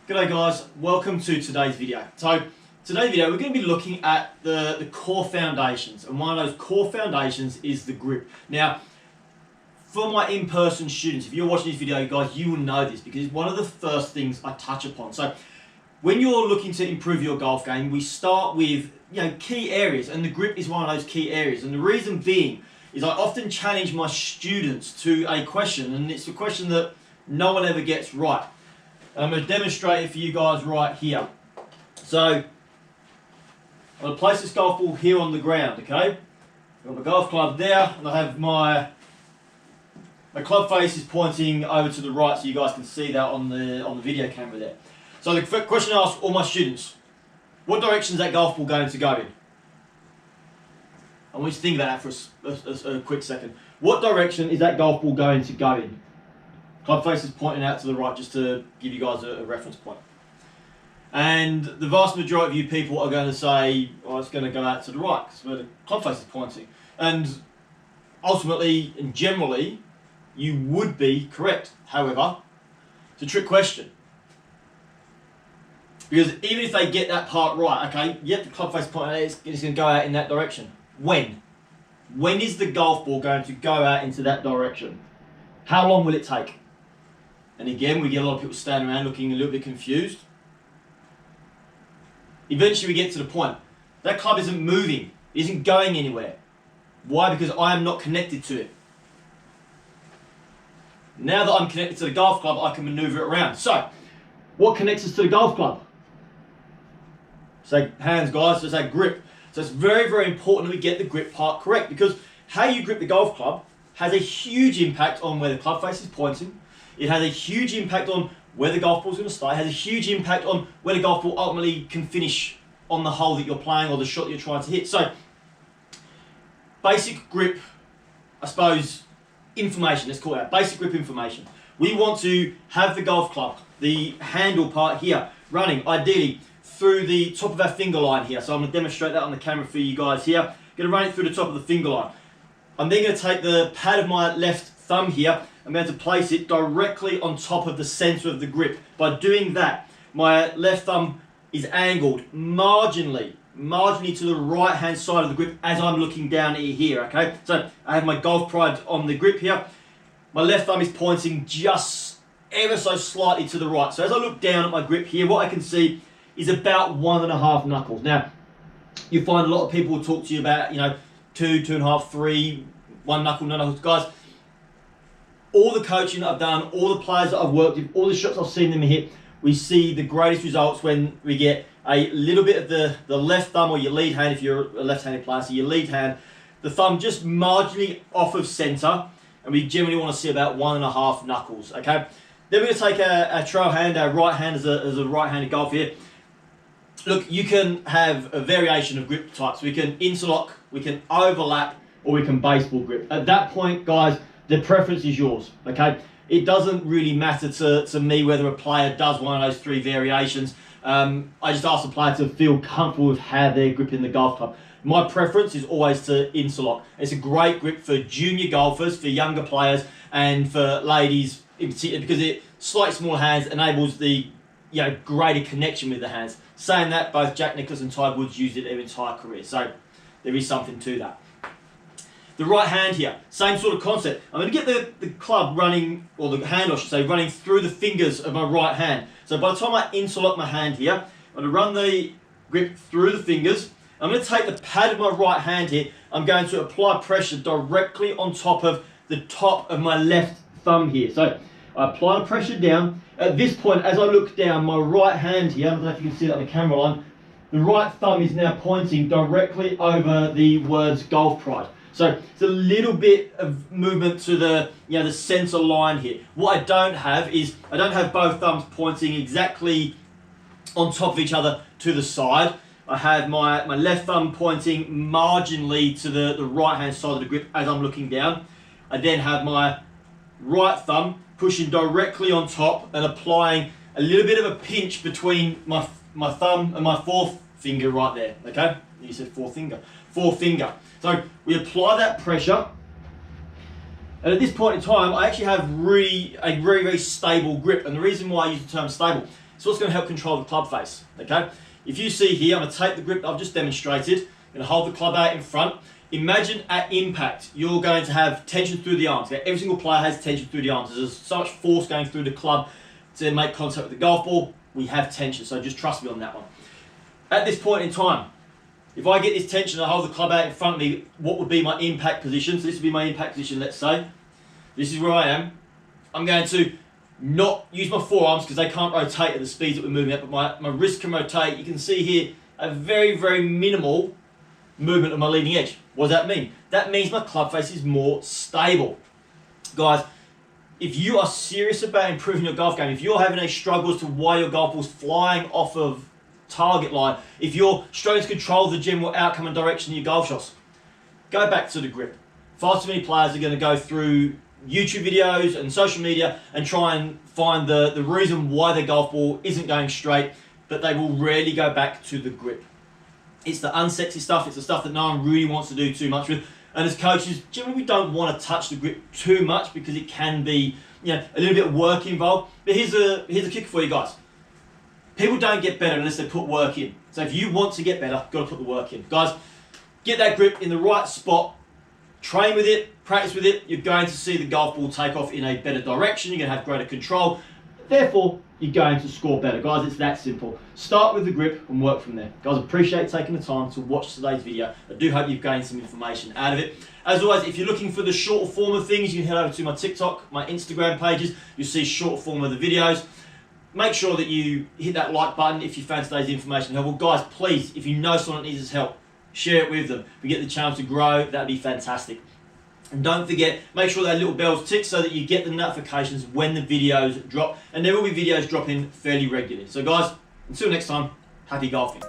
G'day guys, welcome to today's video. So today's video we're going to be looking at the core foundations, and one of those core foundations is the grip. Now for my in-person students, if you're watching this video guys, you will know this because it's one of the first things I touch upon. So when you're looking to improve your golf game, we start with key areas, and the grip is one of those key areas. And the reason being is I often challenge my students to a question, and it's a question that no one ever gets right. I'm going to demonstrate it for you guys right here. So I'm going to place this golf ball here on the ground, okay? I've got my golf club there, and I have my club face is pointing over to the right, so you guys can see that on the video camera there. So the question I ask all my students: what direction is that golf ball going to go in? I want you to think about that for a quick second. What direction is that golf ball going to go in? Club face is pointing out to the right, just to give you guys a reference point. And the vast majority of you people are going to say, oh, it's going to go out to the right, because where the club face is pointing. And ultimately and generally, you would be correct. However, it's a trick question. Because even if they get that part right, okay, yep, the club face pointing out, it's going to go out in that direction. When? When is the golf ball going to go out into that direction? How long will it take? And again, we get a lot of people standing around looking a little bit confused. Eventually we get to the point. That club isn't moving, it isn't going anywhere. Why? Because I am not connected to it. Now that I'm connected to the golf club, I can maneuver it around. So, what connects us to the golf club? Say hands, guys, so say grip. So it's very, very important that we get the grip part correct, because how you grip the golf club has a huge impact on where the club face is pointing. It has a huge impact on where the golf ball is going to stay. It has a huge impact on where the golf ball ultimately can finish on the hole that you're playing or the shot that you're trying to hit. So, basic grip, I suppose, information, let's call it that. Basic grip information. We want to have the golf club, the handle part here, running ideally through the top of our finger line here. So I'm going to demonstrate that on the camera for you guys here. I'm going to run it through the top of the finger line. I'm then going to take the pad of my left thumb here. I'm going to place it directly on top of the center of the grip. By doing that, my left thumb is angled marginally to the right hand side of the grip as I'm looking down here, okay? So I have my golf pride on the grip here. My left thumb is pointing just ever so slightly to the right. So as I look down at my grip here, what I can see is about 1.5 knuckles. Now, you find a lot of people will talk to you about, 2, 2.5, 3, 1 knuckle, no knuckles. Guys, all the coaching that I've done, all the players that I've worked with, all the shots I've seen them hit, we see the greatest results when we get a little bit of the left thumb, or your lead hand if you're a left-handed player, so your lead hand, the thumb just marginally off of center, and we generally want to see about 1.5 knuckles, okay? Then we're going to take a trail hand, our right hand as a right-handed golfer here. Look, you can have a variation of grip types. We can interlock, we can overlap, or we can baseball grip. At that point, guys, the preference is yours, okay? It doesn't really matter to me whether a player does one of those 3 variations. I just ask the player to feel comfortable with how they're gripping the golf club. My preference is always to interlock. It's a great grip for junior golfers, for younger players, and for ladies in particular, because it slightly smaller hands enables the greater connection with the hands. Saying that, both Jack Nicklaus and Tiger Woods used it their entire career, so there is something to that. The right hand here, same sort of concept. I'm going to get the club running, or the hand I should say, running through the fingers of my right hand. So by the time I interlock my hand here, I'm going to run the grip through the fingers. I'm going to take the pad of my right hand here. I'm going to apply pressure directly on top of the top of my left thumb here. So I apply the pressure down. At this point, as I look down, my right hand here, I don't know if you can see that on the camera line, the right thumb is now pointing directly over the words golf pride. So it's a little bit of movement to the the center line here. What I don't have is, I don't have both thumbs pointing exactly on top of each other to the side. I have my left thumb pointing marginally to the right hand side of the grip as I'm looking down. I then have my right thumb pushing directly on top and applying a little bit of a pinch between my thumb and my fourth finger right there, okay? You said forefinger. So we apply that pressure, and at this point in time, I actually have a very, very stable grip. And the reason why I use the term stable It's what's going to help control the club face, okay? If you see here, I'm going to take the grip that I've just demonstrated, I'm going to hold the club out in front. Imagine at impact, you're going to have tension through the arms. Okay? Every single player has tension through the arms. There's so much force going through the club to make contact with the golf ball. We have tension, so just trust me on that one. At this point in time, if I get this tension and I hold the club out in front of me, what would be my impact position? So this would be my impact position, let's say. This is where I am. I'm going to not use my forearms because they can't rotate at the speeds that we're moving at, but my wrist can rotate. You can see here a very, very minimal movement of my leading edge. What does that mean? That means my club face is more stable. Guys, if you are serious about improving your golf game, if you're having a struggle as to why your golf ball's flying off of target line, if you're struggling to control the general outcome and direction of your golf shots, go back to the grip. Far too many players are going to go through YouTube videos and social media and try and find the reason why their golf ball isn't going straight, but they will rarely go back to the grip. It's the unsexy stuff, it's the stuff that no one really wants to do too much with. And as coaches, generally we don't want to touch the grip too much because it can be, a little bit of work involved. But here's a kicker for you guys. People don't get better unless they put work in. So if you want to get better, you've got to put the work in. Guys, get that grip in the right spot, train with it, practice with it. You're going to see the golf ball take off in a better direction. You're going to have greater control. Therefore, you're going to score better. Guys, it's that simple. Start with the grip and work from there. Guys, I appreciate taking the time to watch today's video. I do hope you've gained some information out of it. As always, if you're looking for the shorter form of things, you can head over to my TikTok, my Instagram pages. You'll see short form of the videos. Make sure that you hit that like button if you found today's information helpful. Guys, please, if you know someone that needs this help, share it with them. We get the chance to grow, that'd be fantastic. And don't forget, make sure that little bell's tick so that you get the notifications when the videos drop. And there will be videos dropping fairly regularly. So guys, until next time, happy golfing.